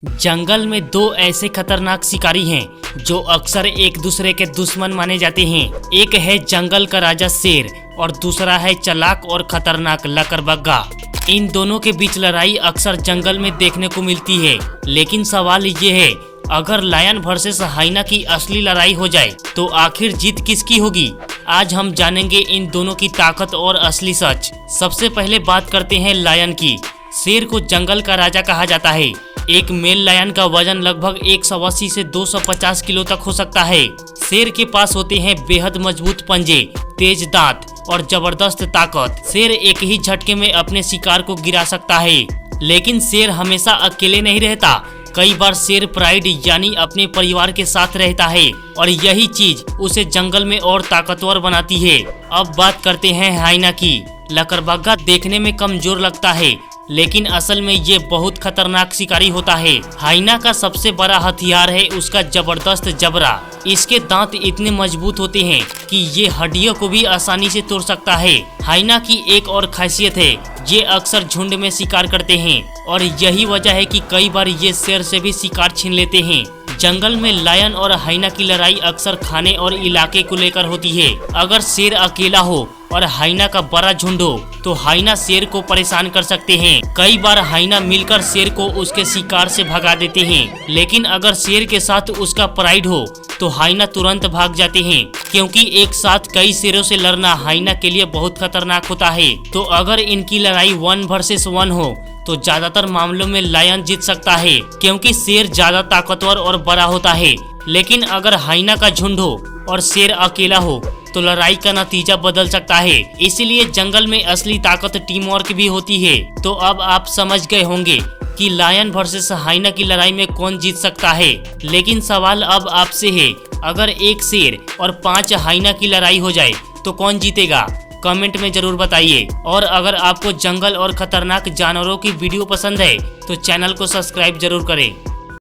जंगल में दो ऐसे खतरनाक शिकारी हैं जो अक्सर एक दूसरे के दुश्मन माने जाते हैं। एक है जंगल का राजा शेर और दूसरा है चालाक और खतरनाक लकड़बग्गा। इन दोनों के बीच लड़ाई अक्सर जंगल में देखने को मिलती है, लेकिन सवाल ये है, अगर लायन वर्सेस हाइना की असली लड़ाई हो जाए तो आखिर जीत किसकी होगी? आज हम जानेंगे इन दोनों की ताकत और असली सच। सबसे पहले बात करते हैं लायन की। शेर को जंगल का राजा कहा जाता है। एक मेल लायन का वजन लगभग 180 से 250 किलो तक हो सकता है। शेर के पास होते हैं बेहद मजबूत पंजे, तेज दांत और जबरदस्त ताकत। शेर एक ही झटके में अपने शिकार को गिरा सकता है, लेकिन शेर हमेशा अकेले नहीं रहता। कई बार शेर प्राइड यानी अपने परिवार के साथ रहता है और यही चीज उसे जंगल में और ताकतवर बनाती है। अब बात करते हैं हाइना की। लकड़बग्गा देखने में कमजोर लगता है, लेकिन असल में ये बहुत खतरनाक शिकारी होता है। हाइना का सबसे बड़ा हथियार है उसका जबरदस्त जबड़ा। इसके दांत इतने मजबूत होते हैं कि ये हड्डियों को भी आसानी से तोड़ सकता है। हाइना की एक और खासियत है, ये अक्सर झुंड में शिकार करते हैं और यही वजह है कि कई बार ये शेर से भी शिकार छीन लेते हैं। जंगल में लायन और हाइना की लड़ाई अक्सर खाने और इलाके को लेकर होती है। अगर शेर अकेला हो और हाइना का बड़ा झुंड हो तो हाइना शेर को परेशान कर सकते हैं। कई बार हाइना मिलकर शेर को उसके शिकार से भगा देते हैं, लेकिन अगर शेर के साथ उसका प्राइड हो तो हाइना तुरंत भाग जाते हैं, क्योंकि एक साथ कई शेरों से लड़ना हाइना के लिए बहुत खतरनाक होता है। तो अगर इनकी लड़ाई 1 वर्सेस 1 हो तो ज्यादातर मामलों में लायन जीत सकता है, क्योंकि शेर ज्यादा ताकतवर और बड़ा होता है। लेकिन अगर हाइना का झुंड हो और शेर अकेला हो तो लड़ाई का नतीजा बदल सकता है। इसीलिए जंगल में असली ताकत टीम वर्क भी होती है। तो अब आप समझ गए होंगे कि लायन वर्सेस हाइना की लड़ाई में कौन जीत सकता है। लेकिन सवाल अब आपसे है, अगर एक शेर और 5 हाइना की लड़ाई हो जाए तो कौन जीतेगा? कमेंट में जरूर बताइए। और अगर आपको जंगल और खतरनाक जानवरों की वीडियो पसंद है तो चैनल को सब्सक्राइब जरूर करें।